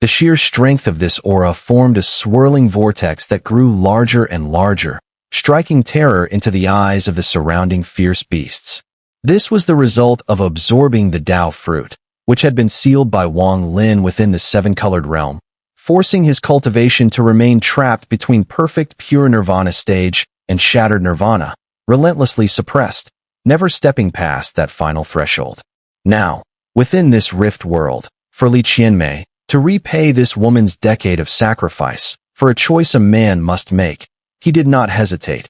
The sheer strength of this aura formed a swirling vortex that grew larger and larger, striking terror into the eyes of the surrounding fierce beasts. This was the result of absorbing the Tao fruit, which had been sealed by Wang Lin within the seven-colored realm, forcing his cultivation to remain trapped between perfect pure nirvana stage and shattered nirvana, relentlessly suppressed, never stepping past that final threshold. Now, within this rift world, for Li Qianmei, to repay this woman's decade of sacrifice, for a choice a man must make, he did not hesitate.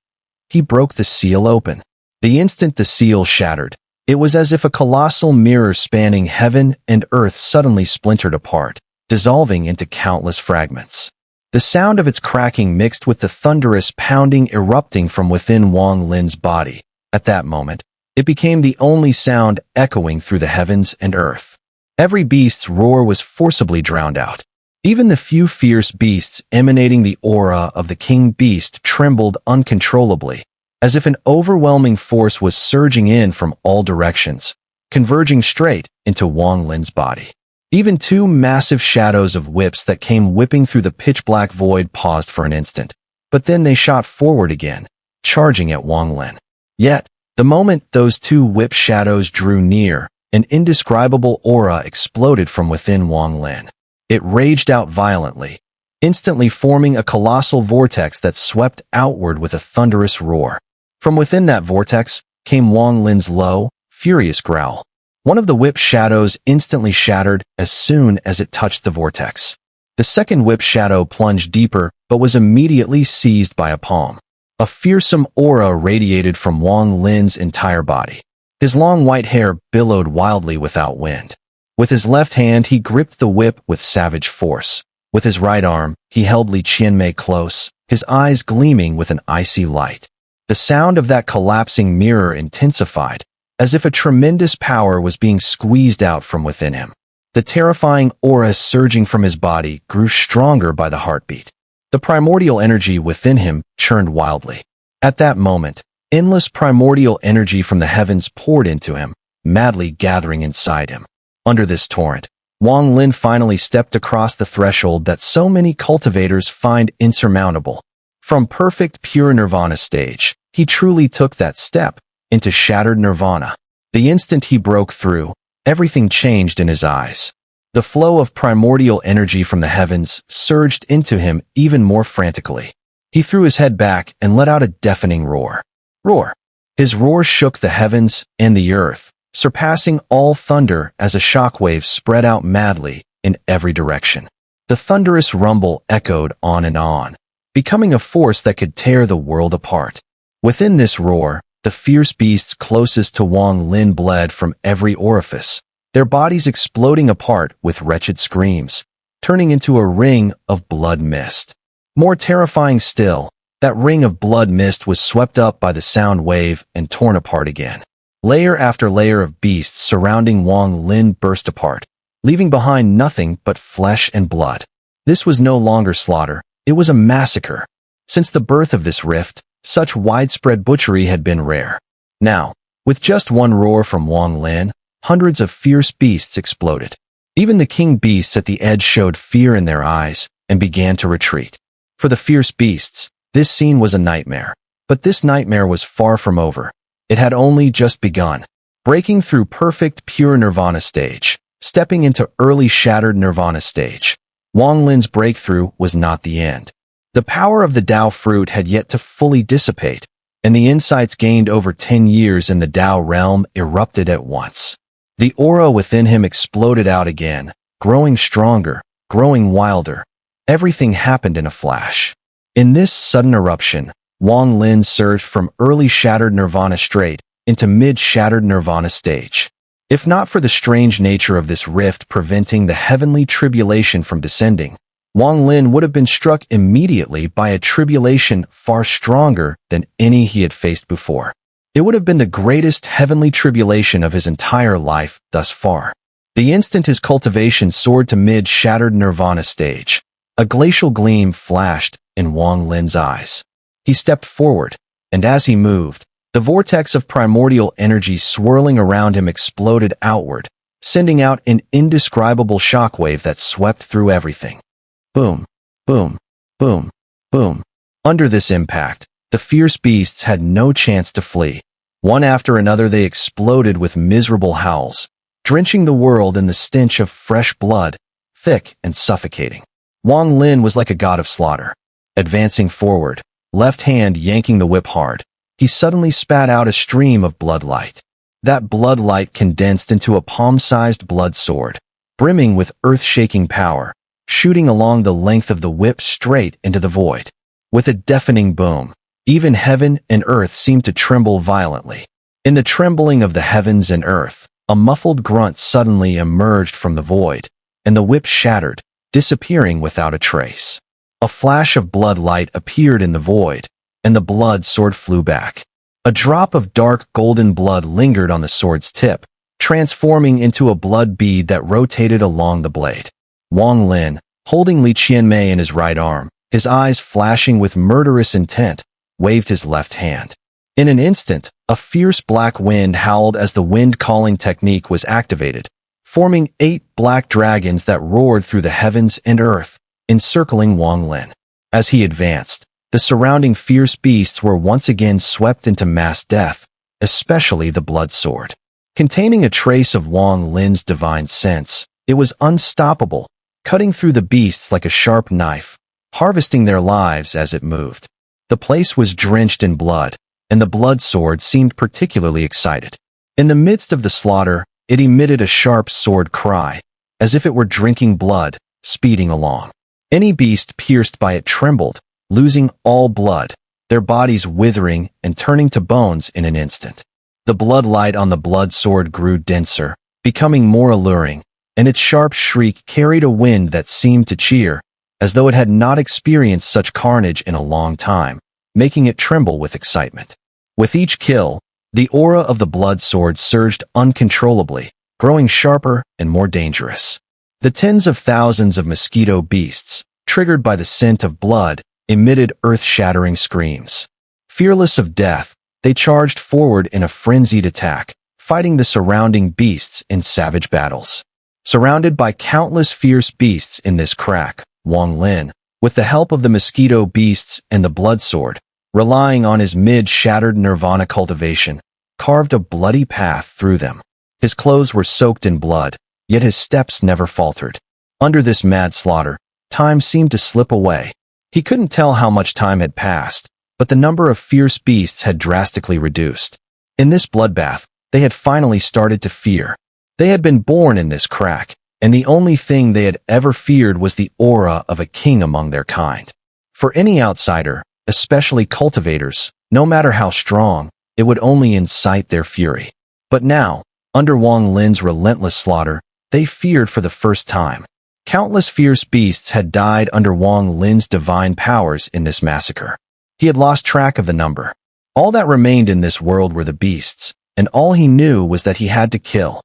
He broke the seal open. The instant the seal shattered, it was as if a colossal mirror spanning heaven and earth suddenly splintered apart, dissolving into countless fragments. The sound of its cracking mixed with the thunderous pounding erupting from within Wang Lin's body. At that moment, it became the only sound echoing through the heavens and earth. Every beast's roar was forcibly drowned out. Even the few fierce beasts emanating the aura of the king beast trembled uncontrollably, as if an overwhelming force was surging in from all directions, converging straight into Wang Lin's body. Even two massive shadows of whips that came whipping through the pitch-black void paused for an instant, but then they shot forward again, charging at Wang Lin. Yet, the moment those two whip shadows drew near, an indescribable aura exploded from within Wang Lin. It raged out violently, instantly forming a colossal vortex that swept outward with a thunderous roar. From within that vortex came Wang Lin's low, furious growl. One of the whip shadows instantly shattered as soon as it touched the vortex. The second whip shadow plunged deeper but was immediately seized by a palm. A fearsome aura radiated from Wang Lin's entire body. His long white hair billowed wildly without wind. With his left hand, he gripped the whip with savage force. With his right arm, he held Li Qianmei close, his eyes gleaming with an icy light. The sound of that collapsing mirror intensified, as if a tremendous power was being squeezed out from within him. The terrifying aura surging from his body grew stronger by the heartbeat. The primordial energy within him churned wildly. At that moment, endless primordial energy from the heavens poured into him, madly gathering inside him. Under this torrent, Wang Lin finally stepped across the threshold that so many cultivators find insurmountable. From perfect pure nirvana stage, he truly took that step into shattered nirvana. The instant he broke through, everything changed in his eyes. The flow of primordial energy from the heavens surged into him even more frantically. He threw his head back and let out a deafening roar. Roar! His roar shook the heavens and the earth, surpassing all thunder as a shockwave spread out madly in every direction. The thunderous rumble echoed on and on, becoming a force that could tear the world apart. Within this roar, the fierce beasts closest to Wang Lin bled from every orifice, their bodies exploding apart with wretched screams, turning into a ring of blood mist. More terrifying still, that ring of blood mist was swept up by the sound wave and torn apart again. Layer after layer of beasts surrounding Wang Lin burst apart, leaving behind nothing but flesh and blood. This was no longer slaughter, it was a massacre. Since the birth of this rift, such widespread butchery had been rare. Now, with just one roar from Wang Lin, hundreds of fierce beasts exploded. Even the king beasts at the edge showed fear in their eyes and began to retreat. For the fierce beasts, this scene was a nightmare. But this nightmare was far from over. It had only just begun. Breaking through perfect pure nirvana stage, stepping into early shattered nirvana stage. Wang Lin's breakthrough was not the end. The power of the Tao fruit had yet to fully dissipate, and the insights gained over 10 years in the Tao realm erupted at once. The aura within him exploded out again, growing stronger, growing wilder. Everything happened in a flash. In this sudden eruption, Wang Lin surged from early shattered nirvana straight into mid-shattered nirvana stage. If not for the strange nature of this rift preventing the heavenly tribulation from descending, Wang Lin would have been struck immediately by a tribulation far stronger than any he had faced before. It would have been the greatest heavenly tribulation of his entire life thus far. The instant his cultivation soared to mid-shattered nirvana stage, a glacial gleam flashed in Wang Lin's eyes. He stepped forward, and as he moved, the vortex of primordial energy swirling around him exploded outward, sending out an indescribable shockwave that swept through everything. Boom, boom, boom, boom. Under this impact, the fierce beasts had no chance to flee. One after another they exploded with miserable howls, drenching the world in the stench of fresh blood, thick and suffocating. Wang Lin was like a god of slaughter. Advancing forward, left hand yanking the whip hard, he suddenly spat out a stream of blood light. That blood light condensed into a palm-sized blood sword, brimming with earth-shaking power, shooting along the length of the whip straight into the void. With a deafening boom, even heaven and earth seemed to tremble violently. In the trembling of the heavens and earth, a muffled grunt suddenly emerged from the void, and the whip shattered, disappearing without a trace. A flash of blood light appeared in the void, and the blood sword flew back. A drop of dark golden blood lingered on the sword's tip, transforming into a blood bead that rotated along the blade. Wang Lin, holding Li Qianmei in his right arm, his eyes flashing with murderous intent, waved his left hand. In an instant, a fierce black wind howled as the wind-calling technique was activated, forming 8 black dragons that roared through the heavens and earth, encircling Wang Lin. As he advanced, the surrounding fierce beasts were once again swept into mass death, especially the blood sword. Containing a trace of Wang Lin's divine sense, it was unstoppable, cutting through the beasts like a sharp knife, harvesting their lives as it moved. The place was drenched in blood, and the blood sword seemed particularly excited. In the midst of the slaughter, it emitted a sharp sword cry, as if it were drinking blood, speeding along. Any beast pierced by it trembled, losing all blood, their bodies withering and turning to bones in an instant. The blood light on the blood sword grew denser, becoming more alluring, and its sharp shriek carried a wind that seemed to cheer, as though it had not experienced such carnage in a long time, making it tremble with excitement. With each kill, the aura of the blood sword surged uncontrollably, growing sharper and more dangerous. The tens of thousands of mosquito beasts, triggered by the scent of blood, emitted earth-shattering screams. Fearless of death, they charged forward in a frenzied attack, fighting the surrounding beasts in savage battles. Surrounded by countless fierce beasts in this crack, Wang Lin, with the help of the mosquito beasts and the blood sword, relying on his mid-shattered Nirvana cultivation, carved a bloody path through them. His clothes were soaked in blood, yet his steps never faltered. Under this mad slaughter, time seemed to slip away. He couldn't tell how much time had passed, but the number of fierce beasts had drastically reduced. In this bloodbath, they had finally started to fear. They had been born in this crack, and the only thing they had ever feared was the aura of a king among their kind. For any outsider, especially cultivators, no matter how strong, it would only incite their fury. But now, under Wang Lin's relentless slaughter, they feared for the first time. Countless fierce beasts had died under Wang Lin's divine powers in this massacre. He had lost track of the number. All that remained in this world were the beasts, and all he knew was that he had to kill.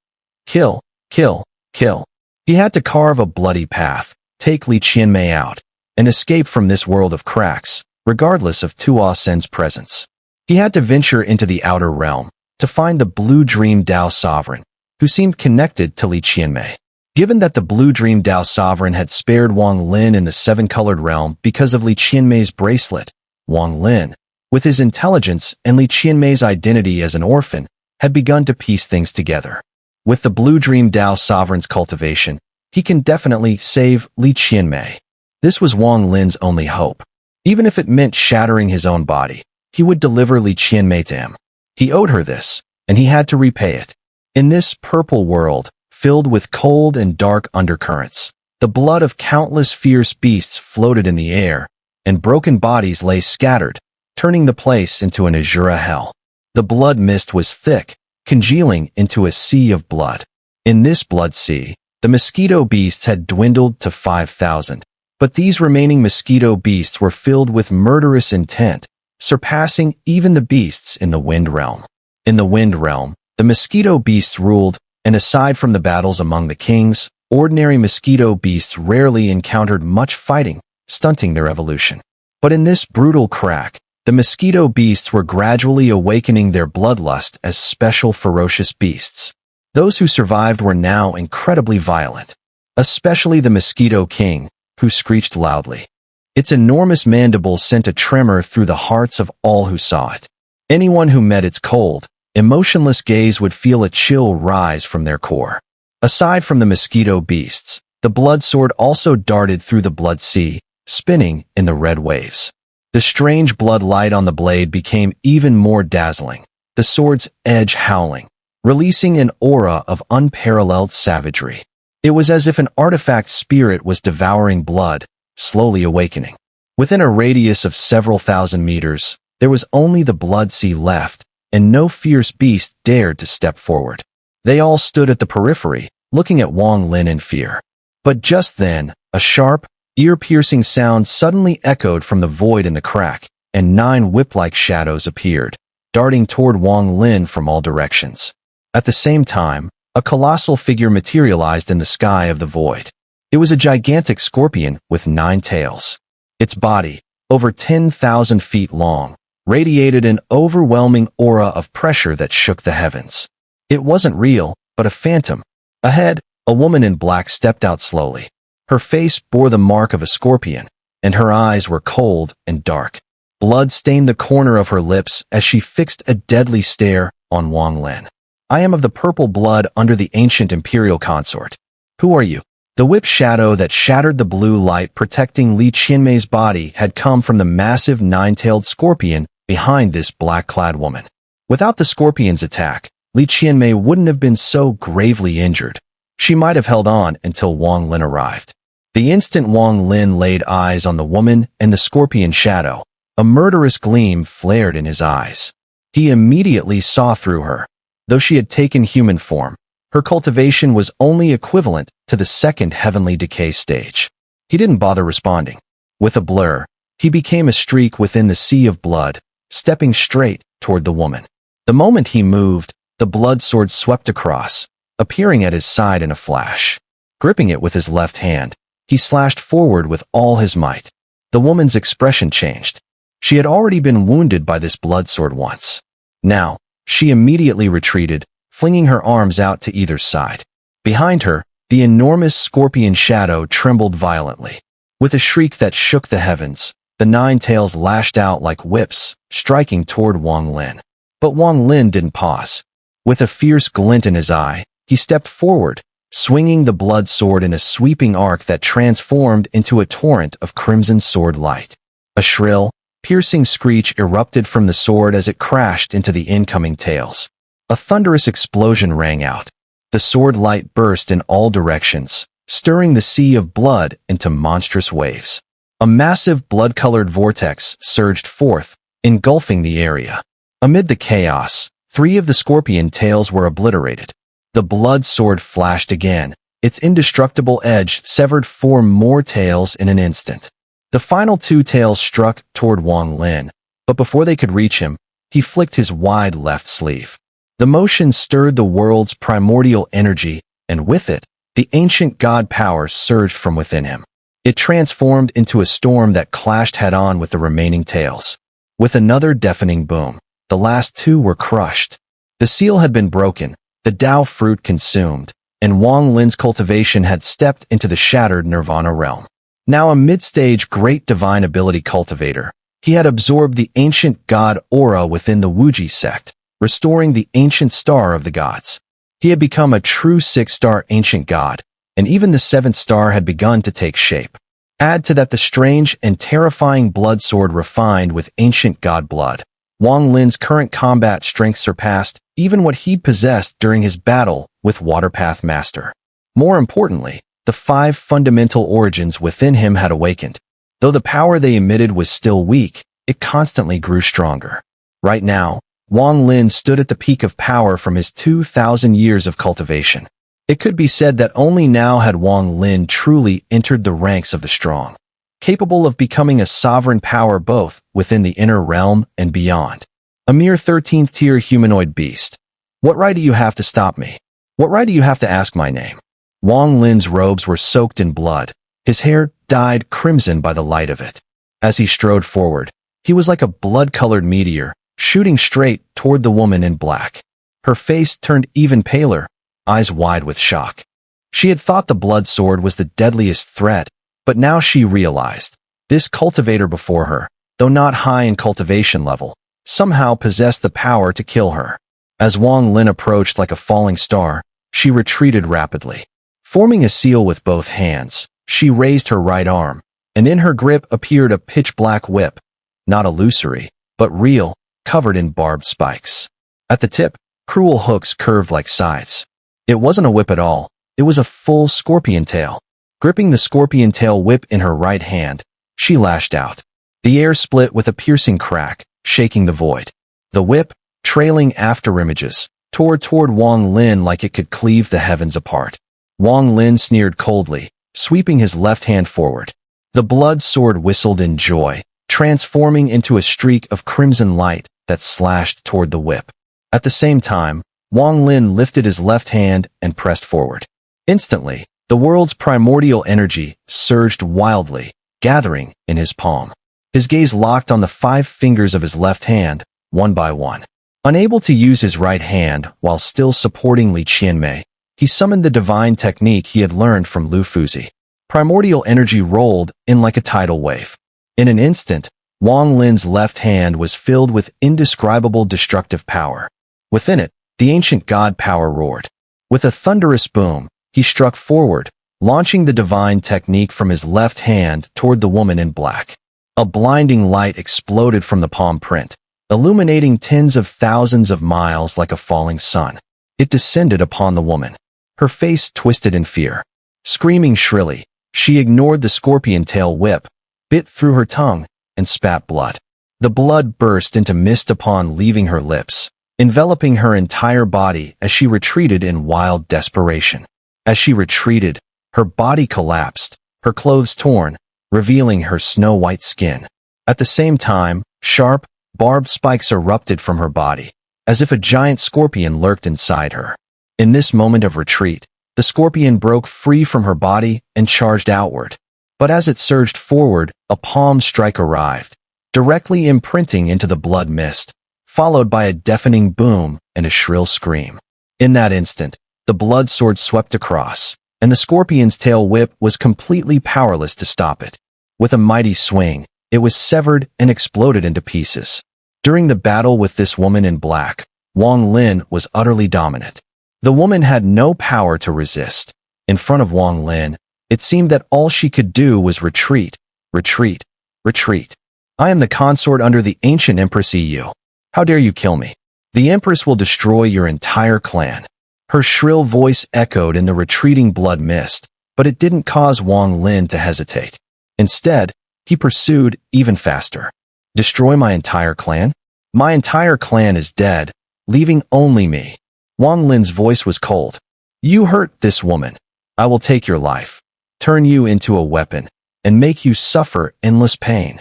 Kill, kill, kill. He had to carve a bloody path, take Li Qianmei out, and escape from this world of cracks, regardless of Tua Sen's presence. He had to venture into the outer realm, to find the Blue Dream Dao Sovereign, who seemed connected to Li Qianmei. Given that the Blue Dream Dao Sovereign had spared Wang Lin in the seven-colored realm because of Li Qianmei's bracelet, Wang Lin, with his intelligence and Li Qianmei's identity as an orphan, had begun to piece things together. With the Blue Dream Dao Sovereign's cultivation, he can definitely save Li Qianmei. This was Wang Lin's only hope. Even if it meant shattering his own body, he would deliver Li Qianmei to him. He owed her this, and he had to repay it. In this purple world, filled with cold and dark undercurrents, the blood of countless fierce beasts floated in the air, and broken bodies lay scattered, turning the place into an azure hell. The blood mist was thick, congealing into a sea of blood. In this blood sea, the mosquito beasts had dwindled to 5,000, but these remaining mosquito beasts were filled with murderous intent, surpassing even the beasts in the wind realm. In the wind realm, the mosquito beasts ruled, and aside from the battles among the kings, ordinary mosquito beasts rarely encountered much fighting, stunting their evolution. But in this brutal crack, the mosquito beasts were gradually awakening their bloodlust as special ferocious beasts. Those who survived were now incredibly violent, especially the Mosquito King, who screeched loudly. Its enormous mandibles sent a tremor through the hearts of all who saw it. Anyone who met its cold, emotionless gaze would feel a chill rise from their core. Aside from the mosquito beasts, the blood sword also darted through the blood sea, spinning in the red waves. The strange blood light on the blade became even more dazzling, the sword's edge howling, releasing an aura of unparalleled savagery. It was as if an artifact spirit was devouring blood, slowly awakening. Within a radius of several thousand meters, there was only the blood sea left, and no fierce beast dared to step forward. They all stood at the periphery, looking at Wang Lin in fear. But just then, a sharp, ear-piercing sound suddenly echoed from the void in the crack, and 9 whip-like shadows appeared, darting toward Wang Lin from all directions. At the same time, a colossal figure materialized in the sky of the void. It was a gigantic scorpion with 9 tails. Its body, over 10,000 feet long, radiated an overwhelming aura of pressure that shook the heavens. It wasn't real, but a phantom. Ahead, a woman in black stepped out slowly. Her face bore the mark of a scorpion, and her eyes were cold and dark. Blood stained the corner of her lips as she fixed a deadly stare on Wang Lin. "I am of the purple blood under the ancient imperial consort. Who are you?" The whip shadow that shattered the blue light protecting Li Qianmei's body had come from the massive 9-tailed scorpion behind this black-clad woman. Without the scorpion's attack, Li Qianmei wouldn't have been so gravely injured. She might have held on until Wang Lin arrived. The instant Wang Lin laid eyes on the woman and the scorpion shadow, a murderous gleam flared in his eyes. He immediately saw through her. Though she had taken human form, her cultivation was only equivalent to the second heavenly decay stage. He didn't bother responding. With a blur, he became a streak within the sea of blood, stepping straight toward the woman. The moment he moved, the blood sword swept across, appearing at his side in a flash. Gripping it with his left hand, he slashed forward with all his might. The woman's expression changed. She had already been wounded by this blood sword once. Now, she immediately retreated, flinging her arms out to either side. Behind her, the enormous scorpion shadow trembled violently. With a shriek that shook the heavens, the 9 tails lashed out like whips, striking toward Wang Lin. But Wang Lin didn't pause. With a fierce glint in his eye, he stepped forward, swinging the blood sword in a sweeping arc that transformed into a torrent of crimson sword light. A shrill, piercing screech erupted from the sword as it crashed into the incoming tails. A thunderous explosion rang out. The sword light burst in all directions, stirring the sea of blood into monstrous waves. A massive blood-colored vortex surged forth, engulfing the area. Amid the chaos, 3 of the scorpion tails were obliterated. The blood sword flashed again, its indestructible edge severed 4 more tails in an instant. The final 2 tails struck toward Wang Lin, but before they could reach him, he flicked his wide left sleeve. The motion stirred the world's primordial energy, and with it, the ancient god power surged from within him. It transformed into a storm that clashed head-on with the remaining tails. With another deafening boom, the last 2 were crushed. The seal had been broken, the Tao fruit consumed, and Wang Lin's cultivation had stepped into the shattered Nirvana realm. Now a mid-stage great divine ability cultivator, he had absorbed the ancient god aura within the Wuji sect, restoring the ancient star of the gods. He had become a true 6-star ancient god, and even the 7th star had begun to take shape. Add to that the strange and terrifying blood sword refined with ancient god blood. Wang Lin's current combat strength surpassed even what he'd possessed during his battle with Waterpath Master. More importantly, the 5 fundamental origins within him had awakened. Though the power they emitted was still weak, it constantly grew stronger. Right now, Wang Lin stood at the peak of power from his 2,000 years of cultivation. It could be said that only now had Wang Lin truly entered the ranks of the strong, capable of becoming a sovereign power both within the inner realm and beyond. A mere 13th-tier humanoid beast. What right do you have to stop me? What right do you have to ask my name? Wang Lin's robes were soaked in blood, his hair dyed crimson by the light of it. As he strode forward, he was like a blood-colored meteor, shooting straight toward the woman in black. Her face turned even paler, eyes wide with shock. She had thought the blood sword was the deadliest threat, but now she realized this cultivator before her, though not high in cultivation level, somehow possessed the power to kill her. As Wang Lin approached like a falling star, she retreated rapidly. Forming a seal with both hands, she raised her right arm, and in her grip appeared a pitch-black whip, not illusory, but real, covered in barbed spikes. At the tip, cruel hooks curved like scythes. It wasn't a whip at all, it was a full scorpion tail. Gripping the scorpion tail whip in her right hand, she lashed out. The air split with a piercing crack, shaking the void. The whip, trailing afterimages, tore toward Wang Lin like it could cleave the heavens apart. Wang Lin sneered coldly, sweeping his left hand forward. The blood sword whistled in joy, transforming into a streak of crimson light that slashed toward the whip. At the same time, Wang Lin lifted his left hand and pressed forward. Instantly, the world's primordial energy surged wildly, gathering in his palm. His gaze locked on the 5 fingers of his left hand, one by one. Unable to use his right hand while still supporting Li Qianmei, he summoned the divine technique he had learned from Lu Fuzi. Primordial energy rolled in like a tidal wave. In an instant, Wang Lin's left hand was filled with indescribable destructive power. Within it, the ancient god power roared. With a thunderous boom, he struck forward, launching the divine technique from his left hand toward the woman in black. A blinding light exploded from the palm print, illuminating tens of thousands of miles like a falling sun. It descended upon the woman. Her face twisted in fear. Screaming shrilly, she ignored the scorpion tail whip, bit through her tongue, and spat blood. The blood burst into mist upon leaving her lips, enveloping her entire body as she retreated in wild desperation. As she retreated, her body collapsed, her clothes torn, revealing her snow-white skin. At the same time, sharp, barbed spikes erupted from her body, as if a giant scorpion lurked inside her. In this moment of retreat, the scorpion broke free from her body and charged outward. But as it surged forward, a palm strike arrived, directly imprinting into the blood mist, followed by a deafening boom and a shrill scream. In that instant, the blood sword swept across, and the scorpion's tail whip was completely powerless to stop it. With a mighty swing, it was severed and exploded into pieces. During the battle with this woman in black, Wang Lin was utterly dominant. The woman had no power to resist. In front of Wang Lin, it seemed that all she could do was retreat, retreat, retreat. I am the consort under the ancient Empress EU. How dare you kill me? The Empress will destroy your entire clan. Her shrill voice echoed in the retreating blood mist, but it didn't cause Wang Lin to hesitate. Instead, he pursued even faster. Destroy my entire clan? My entire clan is dead, leaving only me. Wang Lin's voice was cold. You hurt this woman. I will take your life, turn you into a weapon, and make you suffer endless pain.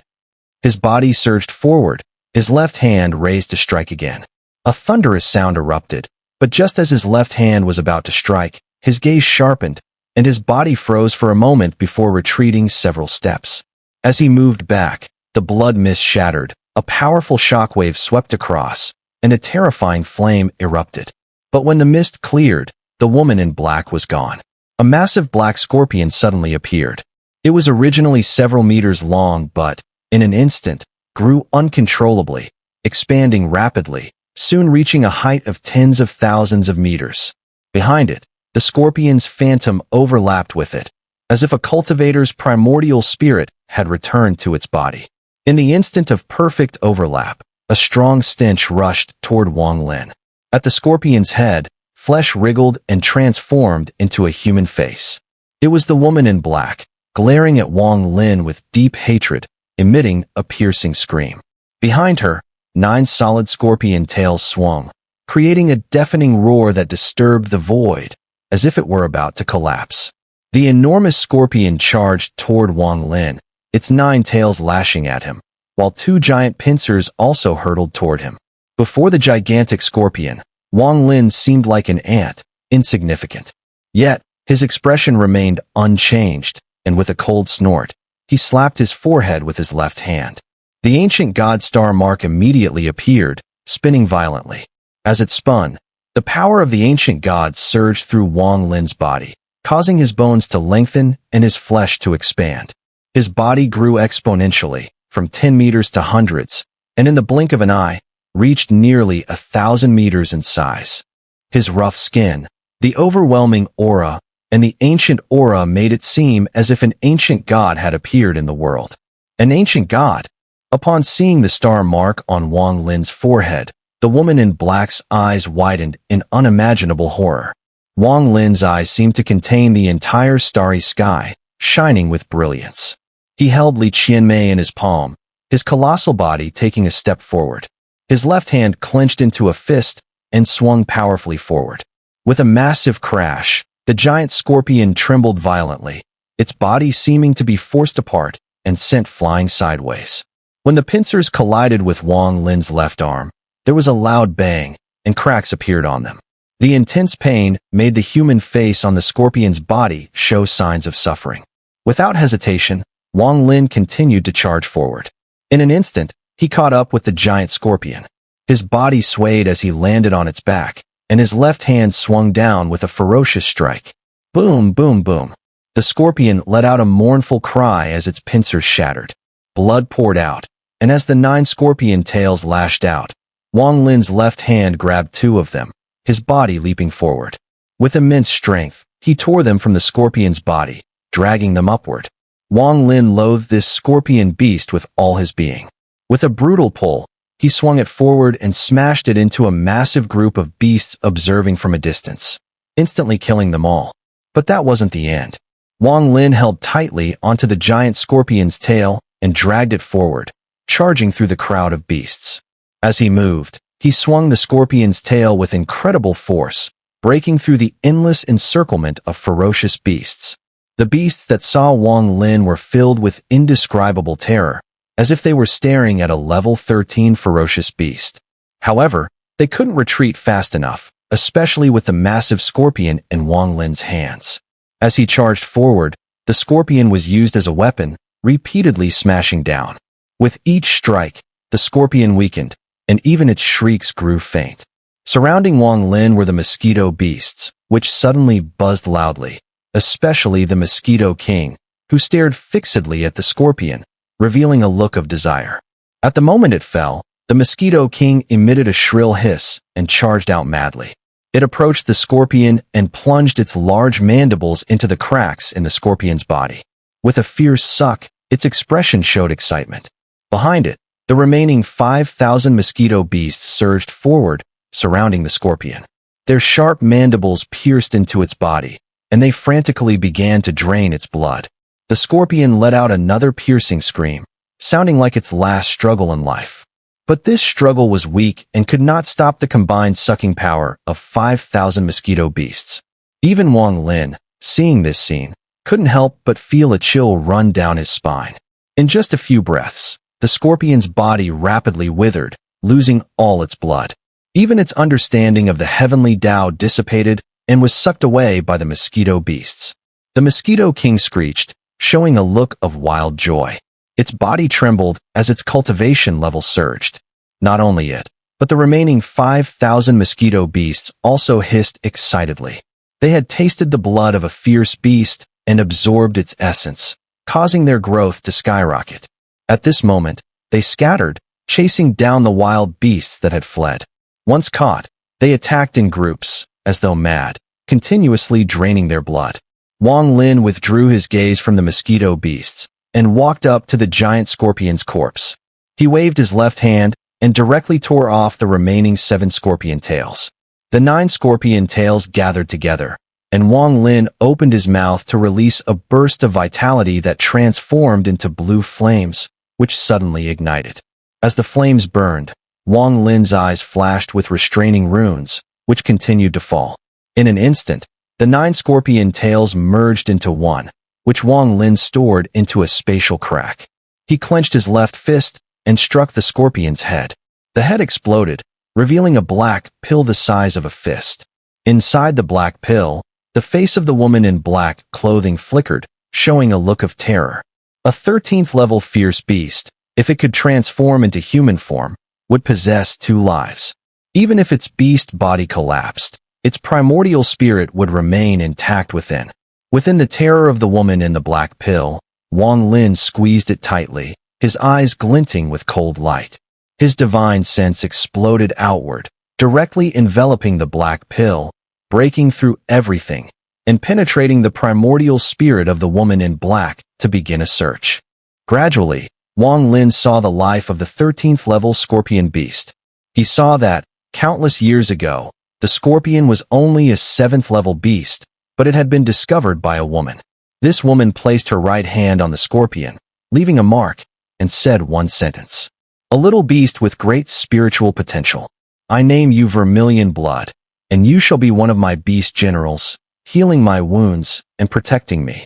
His body surged forward, his left hand raised to strike again. A thunderous sound erupted, but just as his left hand was about to strike, his gaze sharpened, and his body froze for a moment before retreating several steps. As he moved back, the blood mist shattered, a powerful shockwave swept across, and a terrifying flame erupted. But when the mist cleared, the woman in black was gone. A massive black scorpion suddenly appeared. It was originally several meters long but, in an instant, grew uncontrollably, expanding rapidly, soon reaching a height of tens of thousands of meters. Behind it, the scorpion's phantom overlapped with it, as if a cultivator's primordial spirit had returned to its body. In the instant of perfect overlap, a strong stench rushed toward Wang Lin. At the scorpion's head, flesh wriggled and transformed into a human face. It was the woman in black, glaring at Wang Lin with deep hatred, emitting a piercing scream. Behind her, 9 solid scorpion tails swung, creating a deafening roar that disturbed the void, as if it were about to collapse. The enormous scorpion charged toward Wang Lin, its 9 tails lashing at him, while 2 giant pincers also hurtled toward him. Before the gigantic scorpion, Wang Lin seemed like an ant, insignificant. Yet, his expression remained unchanged, and with a cold snort, he slapped his forehead with his left hand. The ancient god star mark immediately appeared, spinning violently. As it spun, the The power of the ancient gods surged through Wang Lin's body, causing his bones to lengthen and his flesh to expand. His body grew exponentially, from 10 meters to hundreds, and in the blink of an eye, reached nearly 1,000 meters in size. His rough skin, the overwhelming aura, and the ancient aura made it seem as if an ancient god had appeared in the world. An ancient god? Upon seeing the star mark on Wang Lin's forehead, the woman in black's eyes widened in unimaginable horror. Wang Lin's eyes seemed to contain the entire starry sky, shining with brilliance. He held Li Qianmei in his palm, his colossal body taking a step forward. His left hand clenched into a fist and swung powerfully forward. With a massive crash, the giant scorpion trembled violently, its body seeming to be forced apart and sent flying sideways. When the pincers collided with Wang Lin's left arm, there was a loud bang, and cracks appeared on them. The intense pain made the human face on the scorpion's body show signs of suffering. Without hesitation, Wang Lin continued to charge forward. In an instant, he caught up with the giant scorpion. His body swayed as he landed on its back, and his left hand swung down with a ferocious strike. Boom, boom, boom. The scorpion let out a mournful cry as its pincers shattered. Blood poured out, and as the 9 scorpion tails lashed out, Wang Lin's left hand grabbed 2 of them, his body leaping forward. With immense strength, he tore them from the scorpion's body, dragging them upward. Wang Lin loathed this scorpion beast with all his being. With a brutal pull, he swung it forward and smashed it into a massive group of beasts observing from a distance, instantly killing them all. But that wasn't the end. Wang Lin held tightly onto the giant scorpion's tail and dragged it forward, charging through the crowd of beasts. As he moved, he swung the scorpion's tail with incredible force, breaking through the endless encirclement of ferocious beasts. The beasts that saw Wang Lin were filled with indescribable terror, as if they were staring at a level 13 ferocious beast. However, they couldn't retreat fast enough, especially with the massive scorpion in Wang Lin's hands. As he charged forward, the scorpion was used as a weapon, repeatedly smashing down. With each strike, the scorpion weakened, and even its shrieks grew faint. Surrounding Wang Lin were the mosquito beasts, which suddenly buzzed loudly, especially the Mosquito King, who stared fixedly at the scorpion, revealing a look of desire. At the moment it fell, the Mosquito King emitted a shrill hiss and charged out madly. It approached the scorpion and plunged its large mandibles into the cracks in the scorpion's body. With a fierce suck, its expression showed excitement. Behind it, the remaining 5,000 mosquito beasts surged forward, surrounding the scorpion. Their sharp mandibles pierced into its body, and they frantically began to drain its blood. The scorpion let out another piercing scream, sounding like its last struggle in life. But this struggle was weak and could not stop the combined sucking power of 5,000 mosquito beasts. Even Wang Lin, seeing this scene, couldn't help but feel a chill run down his spine. In just a few breaths, the scorpion's body rapidly withered, losing all its blood. Even its understanding of the heavenly Tao dissipated and was sucked away by the mosquito beasts. The Mosquito King screeched, showing a look of wild joy. Its body trembled as its cultivation level surged. Not only it, but the remaining 5,000 mosquito beasts also hissed excitedly. They had tasted the blood of a fierce beast and absorbed its essence, causing their growth to skyrocket. At this moment, they scattered, chasing down the wild beasts that had fled. Once caught, they attacked in groups, as though mad, continuously draining their blood. Wang Lin withdrew his gaze from the mosquito beasts and walked up to the giant scorpion's corpse. He waved his left hand and directly tore off the remaining 7 scorpion tails. The 9 scorpion tails gathered together, and Wang Lin opened his mouth to release a burst of vitality that transformed into blue flames, which suddenly ignited. As the flames burned, Wang Lin's eyes flashed with restraining runes, which continued to fall. In an instant, the 9 scorpion tails merged into one, which Wang Lin stored into a spatial crack. He clenched his left fist and struck the scorpion's head. The head exploded, revealing a black pill the size of a fist. Inside the black pill, the face of the woman in black clothing flickered, showing a look of terror. A 13th level fierce beast, if it could transform into human form, would possess 2 lives. Even if its beast body collapsed, its primordial spirit would remain intact within. Within the terror of the woman in the black pill, Wang Lin squeezed it tightly, his eyes glinting with cold light. His divine sense exploded outward, directly enveloping the black pill, breaking through everything, and penetrating the primordial spirit of the woman in black to begin a search. Gradually, Wang Lin saw the life of the 13th level scorpion beast. He saw that, countless years ago, the scorpion was only a 7th level beast, but it had been discovered by a woman. This woman placed her right hand on the scorpion, leaving a mark, and said one sentence. A little beast with great spiritual potential. I name you Vermilion Blood, and you shall be one of my beast generals, healing my wounds and protecting me.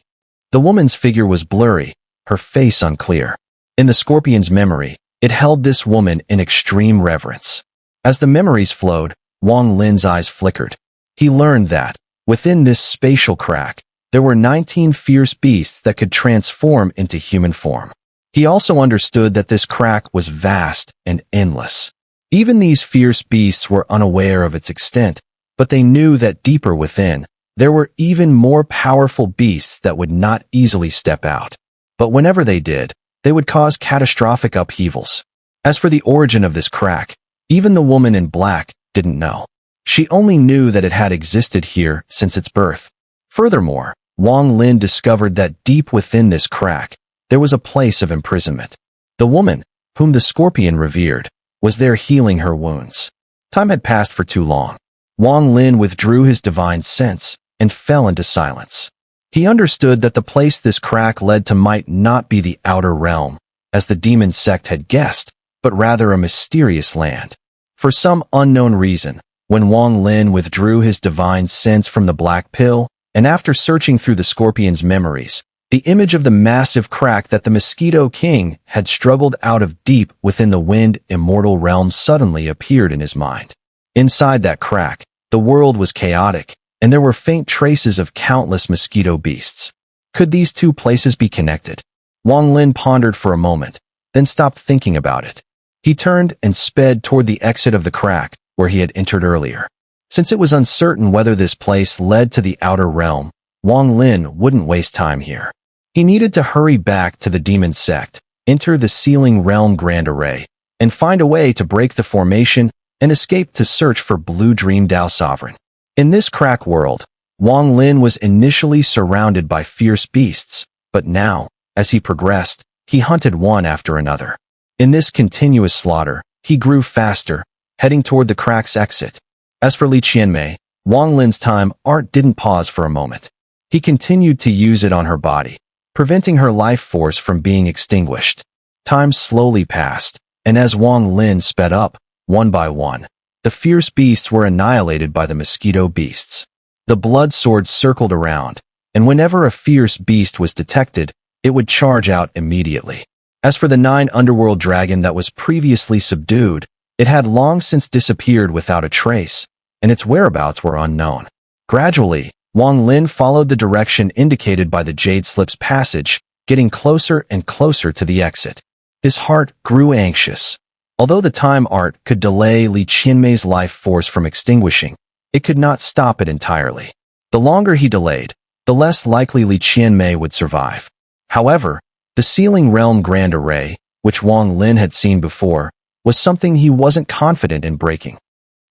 The woman's figure was blurry, her face unclear. In the scorpion's memory, it held this woman in extreme reverence. As the memories flowed, Wang Lin's eyes flickered. He learned that, within this spatial crack, there were 19 fierce beasts that could transform into human form. He also understood that this crack was vast and endless. Even these fierce beasts were unaware of its extent, but they knew that deeper within, there were even more powerful beasts that would not easily step out. But whenever they did, they would cause catastrophic upheavals. As for the origin of this crack, even the woman in black didn't know. She only knew that it had existed here since its birth. Furthermore, Wang Lin discovered that deep within this crack, there was a place of imprisonment. The woman, whom the scorpion revered, was there healing her wounds. Time had passed for too long. Wang Lin withdrew his divine sense and fell into silence. He understood that the place this crack led to might not be the outer realm, as the demon sect had guessed, but rather a mysterious land. For some unknown reason, when Wang Lin withdrew his divine sense from the black pill, and after searching through the scorpion's memories, the image of the massive crack that the Mosquito King had struggled out of deep within the wind immortal realm suddenly appeared in his mind. Inside that crack, the world was chaotic, and there were faint traces of countless mosquito beasts. Could these two places be connected? Wang Lin pondered for a moment, then stopped thinking about it. He turned and sped toward the exit of the crack, where he had entered earlier. Since it was uncertain whether this place led to the outer realm, Wang Lin wouldn't waste time here. He needed to hurry back to the demon sect, enter the Sealing Realm Grand Array, and find a way to break the formation and escape to search for Blue Dream Dao Sovereign. In this crack world, Wang Lin was initially surrounded by fierce beasts, but now, as he progressed, he hunted one after another. In this continuous slaughter, he grew faster, heading toward the crack's exit. As for Li Qianmei, Wang Lin's time art didn't pause for a moment. He continued to use it on her body, preventing her life force from being extinguished. Time slowly passed, and as Wang Lin sped up, one by one, the fierce beasts were annihilated by the mosquito beasts. The blood swords circled around, and whenever a fierce beast was detected, it would charge out immediately. As for the 9 underworld dragon that was previously subdued, it had long since disappeared without a trace, and its whereabouts were unknown. Gradually, Wang Lin followed the direction indicated by the Jade Slip's passage, getting closer and closer to the exit. His heart grew anxious. Although the time art could delay Li Qianmei's life force from extinguishing, it could not stop it entirely. The longer he delayed, the less likely Li Qianmei would survive. However, the Sealing Realm Grand Array, which Wang Lin had seen before, was something he wasn't confident in breaking.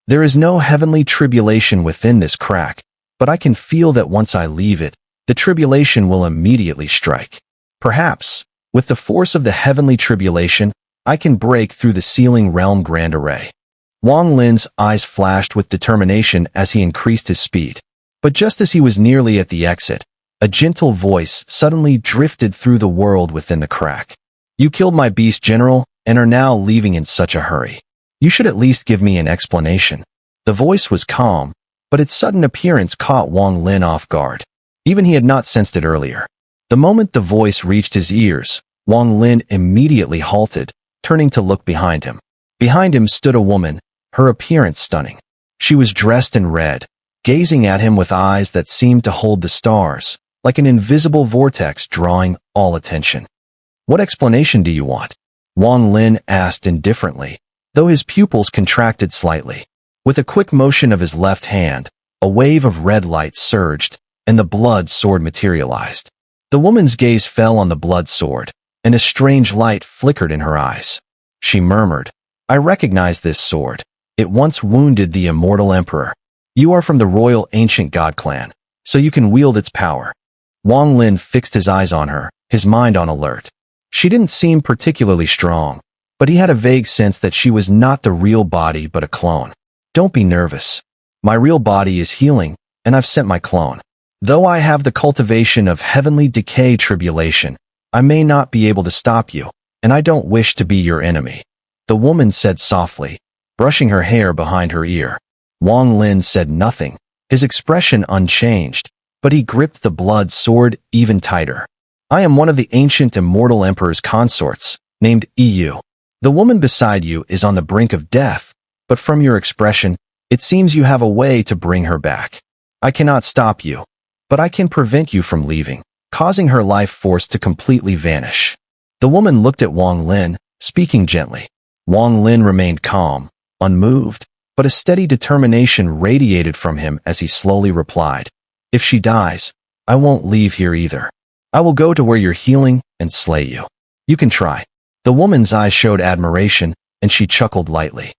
There is no heavenly tribulation within this crack, but I can feel that once I leave it, the tribulation will immediately strike. Perhaps, with the force of the heavenly tribulation, I can break through the Sealing Realm Grand Array. Wang Lin's eyes flashed with determination as he increased his speed. But just as he was nearly at the exit, a gentle voice suddenly drifted through the world within the crack. You killed my beast general and are now leaving in such a hurry. You should at least give me an explanation. The voice was calm, but its sudden appearance caught Wang Lin off guard. Even he had not sensed it earlier. The moment the voice reached his ears, Wang Lin immediately halted, turning to look behind him. Behind him stood a woman, her appearance stunning. She was dressed in red, gazing at him with eyes that seemed to hold the stars, like an invisible vortex drawing all attention. What explanation do you want? Wang Lin asked indifferently, though his pupils contracted slightly. With a quick motion of his left hand, a wave of red light surged, and the blood sword materialized. The woman's gaze fell on the blood sword, and a strange light flickered in her eyes. She murmured, "I recognize this sword. It once wounded the immortal emperor. You are from the royal ancient god clan, so you can wield its power." Wang Lin fixed his eyes on her, his mind on alert. She didn't seem particularly strong, but he had a vague sense that she was not the real body but a clone. "Don't be nervous. My real body is healing, and I've sent my clone. Though I have the cultivation of heavenly decay tribulation, I may not be able to stop you, and I don't wish to be your enemy," the woman said softly, brushing her hair behind her ear. Wang Lin said nothing, his expression unchanged, but he gripped the blood sword even tighter. "I am one of the ancient immortal emperor's consorts, named EU. The woman beside you is on the brink of death, but from your expression, it seems you have a way to bring her back. I cannot stop you, but I can prevent you from leaving, causing her life force to completely vanish." The woman looked at Wang Lin, speaking gently. Wang Lin remained calm, unmoved, but a steady determination radiated from him as he slowly replied, "If she dies, I won't leave here either. I will go to where you're healing and slay you. You can try." The woman's eyes showed admiration, and she chuckled lightly.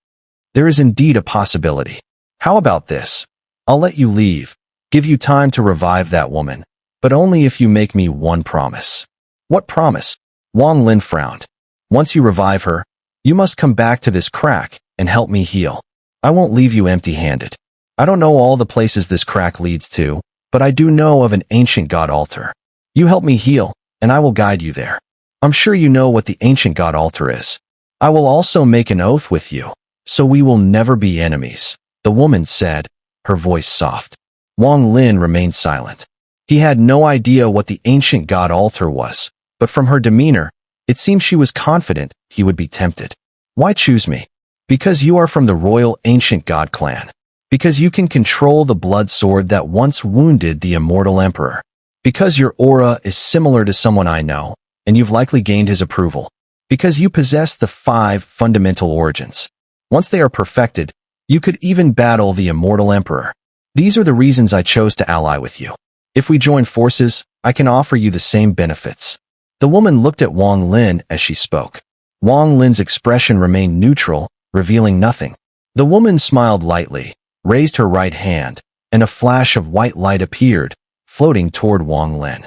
"There is indeed a possibility. How about this? I'll let you leave, give you time to revive that woman, but only if you make me one promise." "What promise?" Wang Lin frowned. "Once you revive her, you must come back to this crack and help me heal. I won't leave you empty-handed. I don't know all the places this crack leads to, but I do know of an ancient god altar. You help me heal, and I will guide you there. I'm sure you know what the ancient god altar is. I will also make an oath with you, so we will never be enemies," the woman said, her voice soft. Wang Lin remained silent. He had no idea what the ancient god altar was, but from her demeanor, it seemed she was confident he would be tempted. "Why choose me?" "Because you are from the royal ancient god clan. Because you can control the blood sword that once wounded the immortal emperor. Because your aura is similar to someone I know, and you've likely gained his approval. Because you possess the 5 fundamental origins. Once they are perfected, you could even battle the immortal emperor. These are the reasons I chose to ally with you. If we join forces, I can offer you the same benefits." The woman looked at Wang Lin as she spoke. Wang Lin's expression remained neutral, revealing nothing. The woman smiled lightly, raised her right hand, and a flash of white light appeared, floating toward Wang Lin.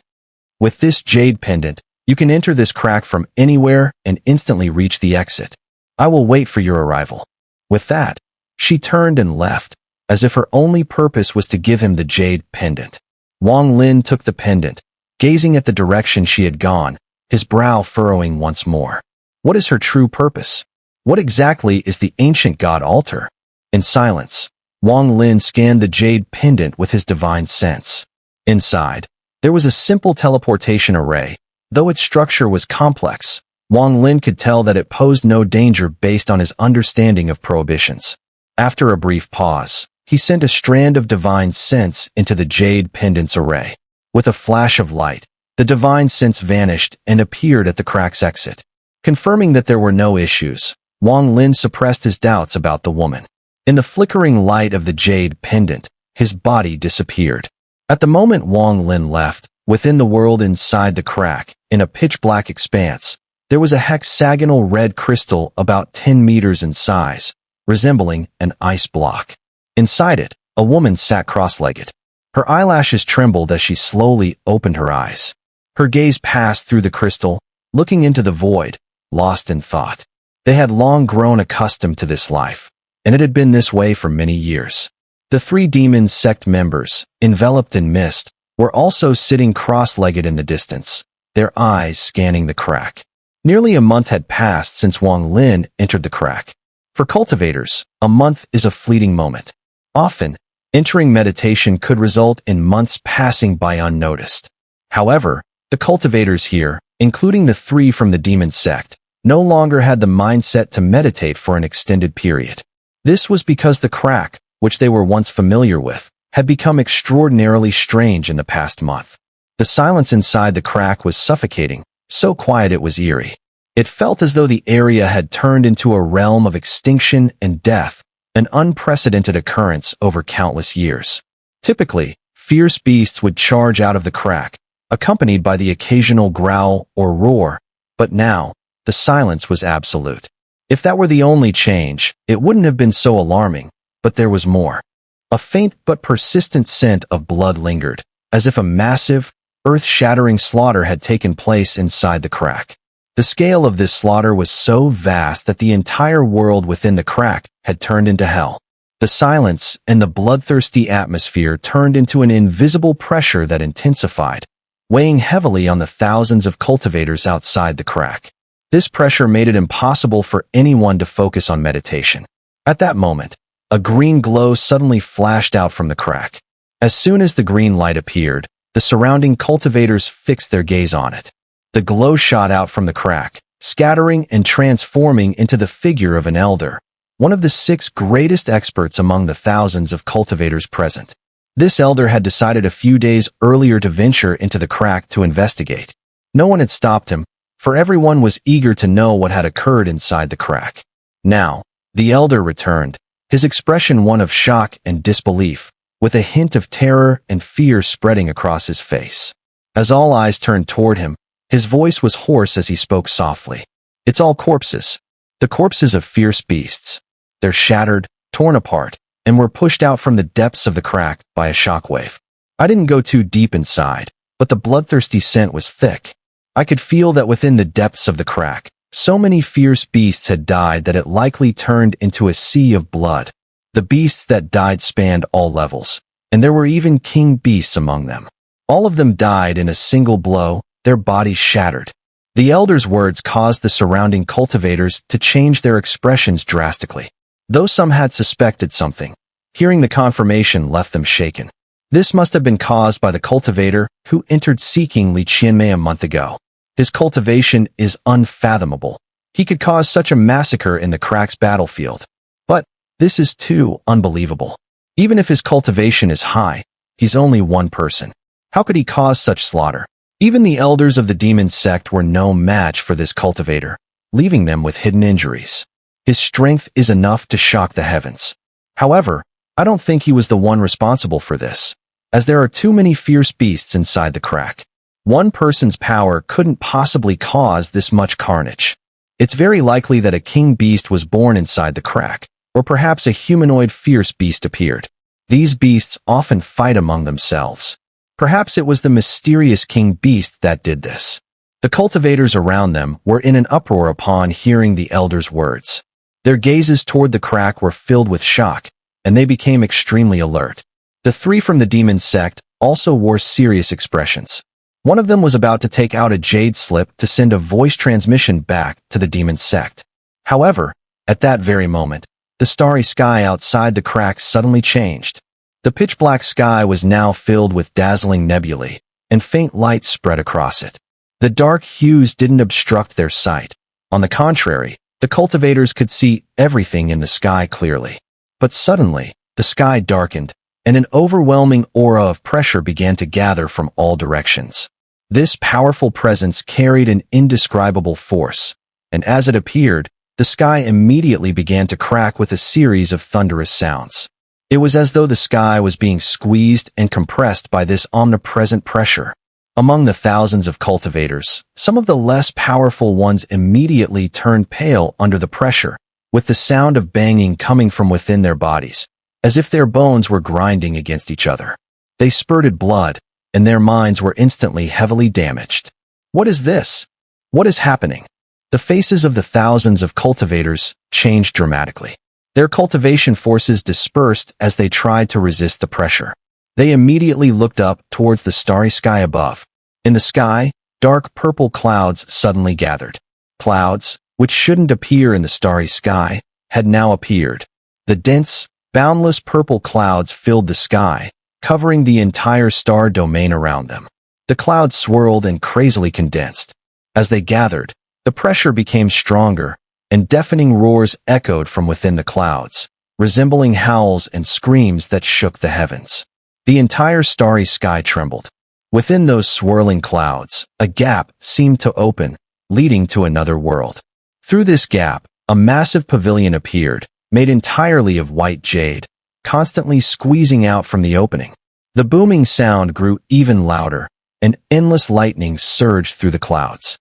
"With this jade pendant, you can enter this crack from anywhere and instantly reach the exit. I will wait for your arrival." With that, she turned and left, as if her only purpose was to give him the jade pendant. Wang Lin took the pendant, gazing at the direction she had gone, his brow furrowing once more. What is her true purpose? What exactly is the ancient god altar? In silence, Wang Lin scanned the jade pendant with his divine sense. Inside, there was a simple teleportation array. Though its structure was complex, Wang Lin could tell that it posed no danger based on his understanding of prohibitions. After a brief pause, he sent a strand of divine sense into the jade pendant's array. With a flash of light, the divine sense vanished and appeared at the crack's exit. Confirming that there were no issues, Wang Lin suppressed his doubts about the woman. In the flickering light of the jade pendant, his body disappeared. At the moment Wang Lin left, within the world inside the crack, in a pitch-black expanse, there was a hexagonal red crystal about 10 meters in size, resembling an ice block. Inside it, a woman sat cross-legged. Her eyelashes trembled as she slowly opened her eyes. Her gaze passed through the crystal, looking into the void, lost in thought. They had long grown accustomed to this life, and it had been this way for many years. The 3 demon sect members, enveloped in mist, were also sitting cross-legged in the distance, their eyes scanning the crack. Nearly a month had passed since Wang Lin entered the crack. For cultivators, a month is a fleeting moment. Often, entering meditation could result in months passing by unnoticed. However, the cultivators here, including the 3 from the demon sect, no longer had the mindset to meditate for an extended period. This was because the crack, which they were once familiar with, had become extraordinarily strange in the past month. The silence inside the crack was suffocating, so quiet it was eerie. It felt as though the area had turned into a realm of extinction and death, an unprecedented occurrence over countless years. Typically, fierce beasts would charge out of the crack, accompanied by the occasional growl or roar, but now, the silence was absolute. If that were the only change, it wouldn't have been so alarming, but there was more. A faint but persistent scent of blood lingered, as if a massive, earth-shattering slaughter had taken place inside the crack. The scale of this slaughter was so vast that the entire world within the crack had turned into hell. The silence and the bloodthirsty atmosphere turned into an invisible pressure that intensified, weighing heavily on the thousands of cultivators outside the crack. This pressure made it impossible for anyone to focus on meditation. At that moment, a green glow suddenly flashed out from the crack. As soon as the green light appeared, the surrounding cultivators fixed their gaze on it. The glow shot out from the crack, scattering and transforming into the figure of an elder, one of the 6 greatest experts among the thousands of cultivators present. This elder had decided a few days earlier to venture into the crack to investigate. No one had stopped him, for everyone was eager to know what had occurred inside the crack. Now, the elder returned, his expression one of shock and disbelief, with a hint of terror and fear spreading across his face. As all eyes turned toward him, his voice was hoarse as he spoke softly. "It's all corpses. The corpses of fierce beasts. They're shattered, torn apart, and were pushed out from the depths of the crack by a shockwave. I didn't go too deep inside, but the bloodthirsty scent was thick. I could feel that within the depths of the crack, so many fierce beasts had died that it likely turned into a sea of blood. The beasts that died spanned all levels, and there were even king beasts among them. All of them died in a single blow, their bodies shattered." The elder's words caused the surrounding cultivators to change their expressions drastically. Though some had suspected something, hearing the confirmation left them shaken. This must have been caused by the cultivator who entered seeking Li Qianmei a month ago. His cultivation is unfathomable. He could cause such a massacre in the crack's battlefield. But this is too unbelievable. Even if his cultivation is high, he's only one person. How could he cause such slaughter? Even the elders of the demon sect were no match for this cultivator, leaving them with hidden injuries. His strength is enough to shock the heavens. However, I don't think he was the one responsible for this, as there are too many fierce beasts inside the crack. One person's power couldn't possibly cause this much carnage. It's very likely that a king beast was born inside the crack, or perhaps a humanoid fierce beast appeared. These beasts often fight among themselves. Perhaps it was the mysterious king beast that did this. The cultivators around them were in an uproar upon hearing the elder's words. Their gazes toward the crack were filled with shock, and they became extremely alert. The 3 from the demon sect also wore serious expressions. One of them was about to take out a jade slip to send a voice transmission back to the demon sect. However, at that very moment, the starry sky outside the crack suddenly changed. The pitch-black sky was now filled with dazzling nebulae, and faint light spread across it. The dark hues didn't obstruct their sight. On the contrary, the cultivators could see everything in the sky clearly. But suddenly, the sky darkened, and an overwhelming aura of pressure began to gather from all directions. This powerful presence carried an indescribable force, and as it appeared, the sky immediately began to crack with a series of thunderous sounds. It was as though the sky was being squeezed and compressed by this omnipresent pressure. Among the thousands of cultivators, some of the less powerful ones immediately turned pale under the pressure, with the sound of banging coming from within their bodies, as if their bones were grinding against each other. They spurted blood, and their minds were instantly heavily damaged. What is this? What is happening? The faces of the thousands of cultivators changed dramatically. Their cultivation forces dispersed as they tried to resist the pressure. They immediately looked up towards the starry sky above. In the sky, dark purple clouds suddenly gathered. Clouds, which shouldn't appear in the starry sky, had now appeared. The dense, boundless purple clouds filled the sky, covering the entire star domain around them. The clouds swirled and crazily condensed. As they gathered, the pressure became stronger, and deafening roars echoed from within the clouds, resembling howls and screams that shook the heavens. The entire starry sky trembled. Within those swirling clouds, a gap seemed to open, leading to another world. Through this gap, a massive pavilion appeared, made entirely of white jade, constantly squeezing out from the opening. The booming sound grew even louder, and endless lightning surged through the clouds.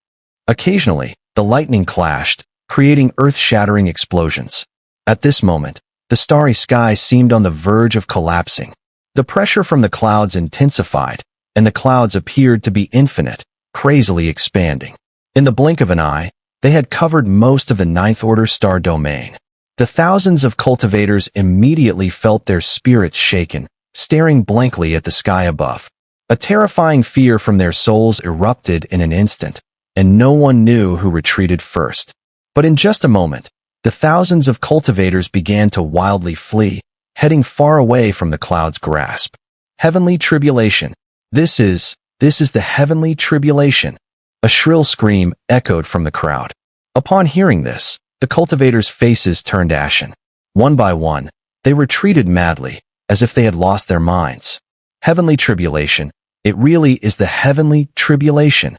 Occasionally, the lightning clashed, creating earth-shattering explosions. At this moment, the starry sky seemed on the verge of collapsing. The pressure from the clouds intensified, and the clouds appeared to be infinite, crazily expanding. In the blink of an eye, they had covered most of the ninth-order star domain. The thousands of cultivators immediately felt their spirits shaken, staring blankly at the sky above. A terrifying fear from their souls erupted in an instant, and no one knew who retreated first. But in just a moment, the thousands of cultivators began to wildly flee, heading far away from the cloud's grasp. Heavenly tribulation. This is the heavenly tribulation. A shrill scream echoed from the crowd. Upon hearing this, the cultivators' faces turned ashen. One by one, they retreated madly, as if they had lost their minds. Heavenly tribulation. It really is the heavenly tribulation.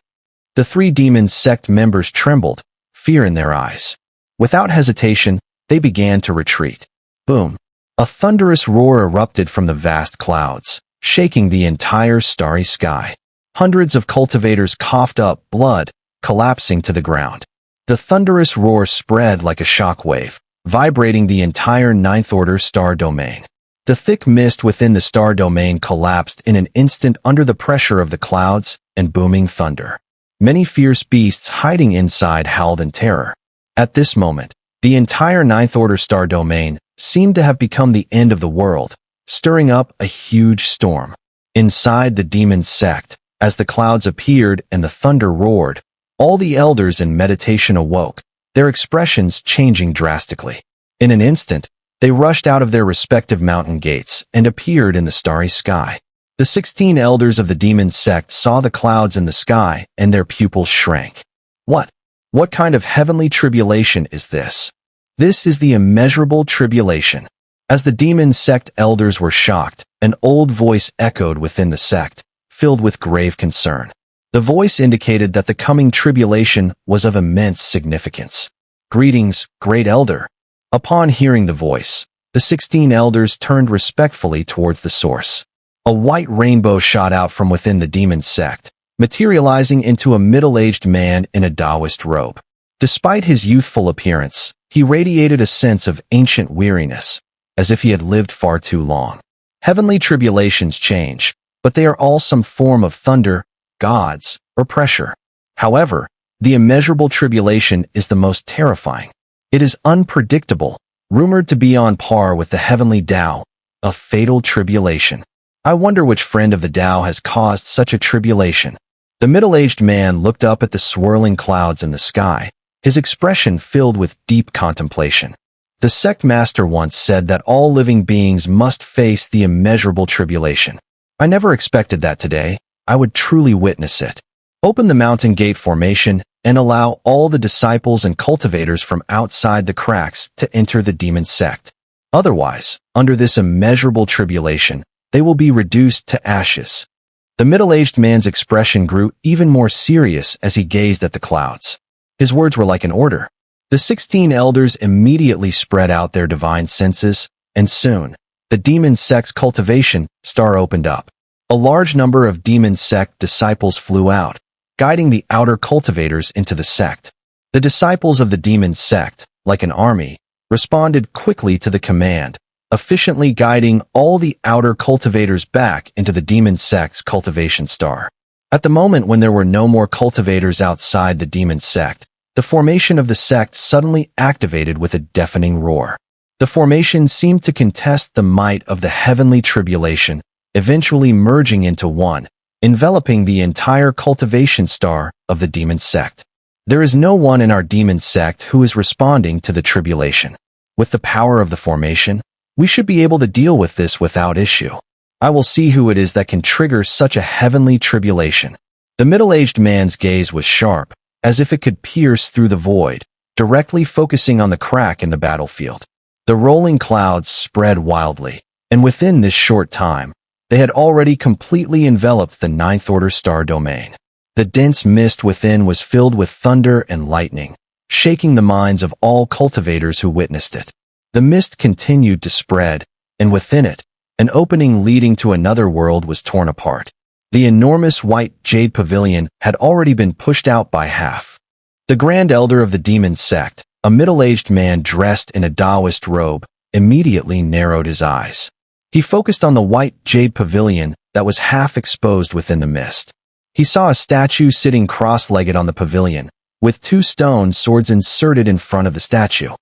The three demon sect members trembled, fear in their eyes. Without hesitation, they began to retreat. Boom! A thunderous roar erupted from the vast clouds, shaking the entire starry sky. Hundreds of cultivators coughed up blood, collapsing to the ground. The thunderous roar spread like a shock wave, vibrating the entire ninth-order star domain. The thick mist within the star domain collapsed in an instant under the pressure of the clouds and booming thunder. Many fierce beasts hiding inside howled in terror. At this moment, the entire ninth-order star domain seemed to have become the end of the world, stirring up a huge storm. Inside the demon sect, as the clouds appeared and the thunder roared, all the elders in meditation awoke, their expressions changing drastically. In an instant, they rushed out of their respective mountain gates and appeared in the starry sky. The 16 elders of the demon sect saw the clouds in the sky, and their pupils shrank. What kind of heavenly tribulation is this? This is the immeasurable tribulation. As the demon sect elders were shocked, an old voice echoed within the sect, filled with grave concern. The voice indicated that the coming tribulation was of immense significance. Greetings, great elder. Upon hearing the voice, the 16 elders turned respectfully towards the source. A white rainbow shot out from within the demon sect, materializing into a middle-aged man in a Taoist robe. Despite his youthful appearance, he radiated a sense of ancient weariness, as if he had lived far too long. Heavenly tribulations change, but they are all some form of thunder, gods, or pressure. However, the immeasurable tribulation is the most terrifying. It is unpredictable, rumored to be on par with the heavenly Tao, a fatal tribulation. I wonder which friend of the Tao has caused such a tribulation. The middle-aged man looked up at the swirling clouds in the sky, his expression filled with deep contemplation. The sect master once said that all living beings must face the immeasurable tribulation. I never expected that today I would truly witness it. Open the mountain gate formation and allow all the disciples and cultivators from outside the cracks to enter the demon sect. Otherwise, under this immeasurable tribulation, they will be reduced to ashes. The middle-aged man's expression grew even more serious as he gazed at the clouds. His words were like an order. The 16 elders immediately spread out their divine senses, and soon, the demon sect's cultivation star opened up. A large number of demon sect disciples flew out, guiding the outer cultivators into the sect. The disciples of the demon sect, like an army, responded quickly to the command, efficiently guiding all the outer cultivators back into the demon sect's cultivation star. At the moment when there were no more cultivators outside the demon sect, the formation of the sect suddenly activated with a deafening roar. The formation seemed to contest the might of the heavenly tribulation, eventually merging into one, enveloping the entire cultivation star of the demon sect. There is no one in our demon sect who is responding to the tribulation. With the power of the formation, we should be able to deal with this without issue. I will see who it is that can trigger such a heavenly tribulation. The middle-aged man's gaze was sharp, as if it could pierce through the void, directly focusing on the crack in the battlefield. The rolling clouds spread wildly, and within this short time, they had already completely enveloped the ninth-order star domain. The dense mist within was filled with thunder and lightning, shaking the minds of all cultivators who witnessed it. The mist continued to spread, and within it, an opening leading to another world was torn apart. The enormous white jade pavilion had already been pushed out by half. The Grand Elder of the Demon Sect, a middle-aged man dressed in a Taoist robe, immediately narrowed his eyes. He focused on the white jade pavilion that was half exposed within the mist. He saw a statue sitting cross-legged on the pavilion, with two stone swords inserted in front of the statue.